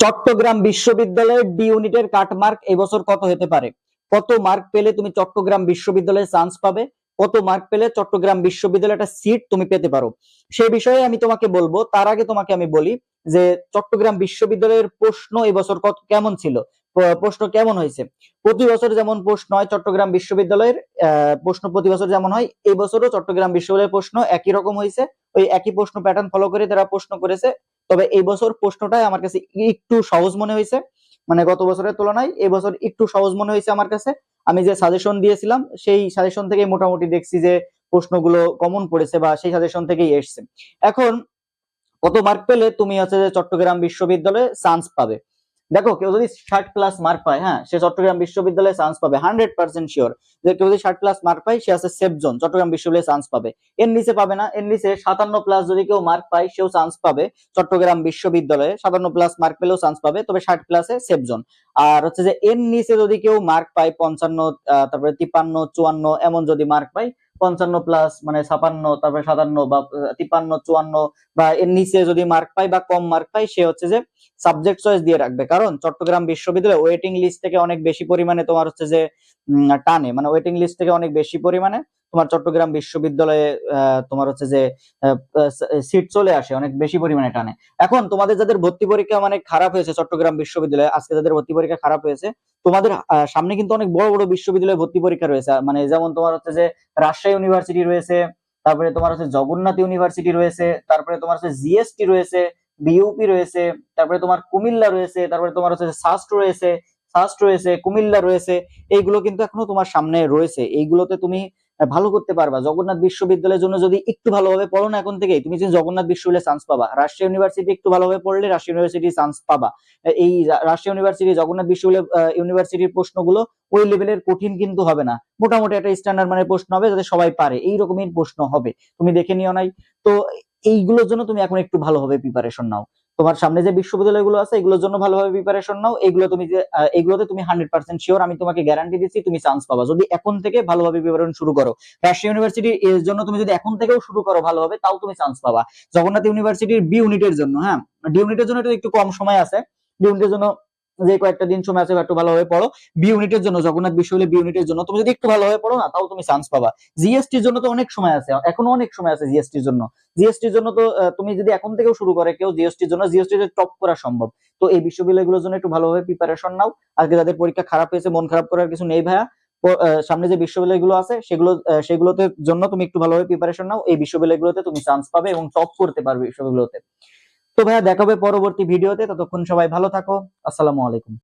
চট্টগ্রাম বিশ্ববিদ্যালয়ের ডি ইউনিটের কাটমার্ক এবছর কত হতে পারে? কত মার্ক পেলে তুমি চট্টগ্রাম বিশ্ববিদ্যালয়ে চান্স পাবে? কত মার্ক পেলে চট্টগ্রাম বিশ্ববিদ্যালয়ে একটা সিট তুমি পেতে পারো? সেই বিষয়ে আমি তোমাকে বলবো। তার আগে তোমাকে আমি বলি যে চট্টগ্রাম বিশ্ববিদ্যালয়ের প্রশ্ন এবছর কত কেমন ছিল, প্রশ্ন কেমন হয়েছে। প্রতি বছর যেমন প্রশ্ন হয় চট্টগ্রাম বিশ্ববিদ্যালয়ের প্রশ্ন প্রতি বছর যেমন হয়, এই বছরও চট্টগ্রাম বিশ্ববিদ্যালয়ের প্রশ্ন একই রকম হয়েছে। ওই একই প্রশ্ন প্যাটার্ন ফলো করে তারা প্রশ্ন করেছে। তবে এই বছর প্রশ্নটাই আমার কাছে একটু সহজ মনে হয়েছে, মানে গত বছরের তুলনায় এই বছর একটু সহজ মনে হয়েছে আমার কাছে। আমি যে সাজেশন দিয়েছিলাম সেই সাজেশন থেকে মোটামুটি দেখছি যে প্রশ্নগুলো কমন পড়েছে বা সেই সাজেশন থেকেই এসছে। এখন কত মার্ক পেলে তুমি হচ্ছে যে চট্টগ্রাম বিশ্ববিদ্যালয়ে চান্স পাবে? দেখো, কেউ যদি 60+ মার্ক পায়, হ্যাঁ, সে চট্টগ্রাম বিশ্ববিদ্যালয়ে চান্স পাবে 100% শিওর। যে কেউ যদি 60+ মার্ক পায় সে আছে সেফ জোন, চট্টগ্রাম বিশ্ববিদ্যালয়ে চান্স পাবে। এর নিচে পাবে না। এর নিচে 57+ যদি কেউ মার্ক পায় সেও চান্স পাবে চট্টগ্রাম বিশ্ববিদ্যালয়ে, 57+ মার্ক পেলেও চান্স পাবে, তবে 60+-এ সেফ জোন। আর হচ্ছে যে এর নিচে যদি কেউ মার্ক পায় 55, তারপরে 53, 54 এমন যদি মার্ক পায়, 55+ মানে 56, তারপরে 57 বা 53, 54 বা এর নিচে যদি মার্ক পায় বা কম মার্ক পায়, সে হচ্ছে যে সাবজেক্ট চয়েস দিয়ে রাখবে। কারণ চট্টগ্রাম বিশ্ববিদ্যালয়ে ওয়েটিং লিস্ট থেকে অনেক বেশি পরিমাণে তোমার হচ্ছে যে টানে, মানে ওয়েটিং লিস্ট থেকে অনেক বেশি পরিমাণে তোমার চট্টগ্রাম বিশ্ববিদ্যালয়ে তোমার হচ্ছে যে সিট চলে আসে, অনেক বেশি পরিমাণে টানে। এখন তোমাদের যাদের ভর্তি পরীক্ষা মানে খারাপ হয়েছে চট্টগ্রাম বিশ্ববিদ্যালয়ে, আজকে যাদের ভর্তি পরীক্ষা খারাপ হয়েছে, তোমাদের সামনে কিন্তু অনেক বড় বড় বিশ্ববিদ্যালয়ে ভর্তি পরীক্ষা রয়েছে। মানে যেমন তোমার হচ্ছে যে রাজশাহী ইউনিভার্সিটি রয়েছে, তারপরে তোমার হচ্ছে জগন্নাথ ইউনিভার্সিটি রয়েছে, তারপরে তোমার হচ্ছে জিএসটি রয়েছে, বিইউপি রয়েছে, তারপরে তোমার কুমিল্লা রয়েছে, তারপরে তোমার হচ্ছে সাস্ট রয়েছে, কুমিল্লা রয়েছে। এইগুলো কিন্তু এখনো তোমার সামনে রয়েছে। এইগুলোতে তুমি ভালো করতে পারবা। জগন্নাথ বিশ্ববিদ্যালয়ের জন্য যদি একটু ভালোভাবে পড়ো না এখন থেকেই, তুমি যদি জগন্নাথ বিশ্ববিদ্যালয়ে চান্স পাবা। রাজশাহী ইউনিভার্সিটি একটু ভালোভাবে পড়লে রাজশাহী ইউনিভার্সিটি চান্স পাবা। এই রাজশাহী ইউনিভার্সিটি, জগন্নাথ বিশ্ববিদ্যালয় ইউনিভার্সিটির প্রশ্নগুলো ওই লেভেলের কঠিন কিন্তু হবে না। মোটামুটি একটা স্ট্যান্ডার্ড মানের প্রশ্ন হবে, যাতে সবাই পারে এই রকমের প্রশ্ন হবে। তুমি দেখে নিও নাই তো? এইগুলোর জন্য তুমি এখন একটু ভালোভাবে প্রিপারেশন নাও। তোমার সামনে যে বিশ্ববিদ্যালয়গুলো আছে এগুলোর জন্য ভালোভাবে প্রিপারেশন নাও। এগুলো তুমি যে এগুলোতে তুমি 100% শিওর, আমি তোমাকে গ্যারান্টি দিচ্ছি তুমি চান্স পাবা যদি এখন থেকে ভালোভাবে প্রিপারেশন শুরু করো। রাজশাহী ইউনিভার্সিটির এর জন্য তুমি যদি এখন থেকেও শুরু করো ভালোভাবে, তাও তুমি চান্স পাবা। জগন্নাথ ইউনিভার্সিটির বি ইউনিটের জন্য, হ্যাঁ, ডি ইউনিটের জন্য একটু কম সময় আছে। ডি ইউনিটের জন্য যে কয়েকটা দিন সময় আছে একটু ভালোভাবে পড়ো। বি ইউনিটের জন্য, জগন্নাথ বিশ্ববিদ্যালয় বি ইউনিটের জন্য তুমি যদি একটু ভালোভাবে পড়ো না, তাও তুমি চান্স পাবা। জিএসটির জন্য তো অনেক সময় আছে, এখনো অনেক সময় আছে জিএসটির জন্য। জিএসটির জন্য তো তুমি যদি এখন থেকেও শুরু করে কেউ জিএসটির জন্য, জিএসটিতে টপ করা সম্ভব। তো এই বিশ্ববিদ্যালয়গুলোর জন্য একটু ভালোভাবে প্রিপারেশন নাও। আজকে যাদের পরীক্ষা খারাপ হয়েছে মন খারাপ করার কিছু নেই ভাইয়া। সামনে যে বিশ্ববিদ্যালয়গুলো আছে সেগুলোতে জন্য তুমি একটু ভালোভাবে প্রিপারেশন নাও। এই বিশ্ববিদ্যালয়গুলোতে তুমি চান্স পাবে এবং টপ করতে পারবে বিশ্ববিদ্যালয়গুলোতে। তো ভাইয়া দেখা হবে পরবর্তী ভিডিওতে। ততক্ষণ সবাই ভালো থাকো। আসসালামু আলাইকুম।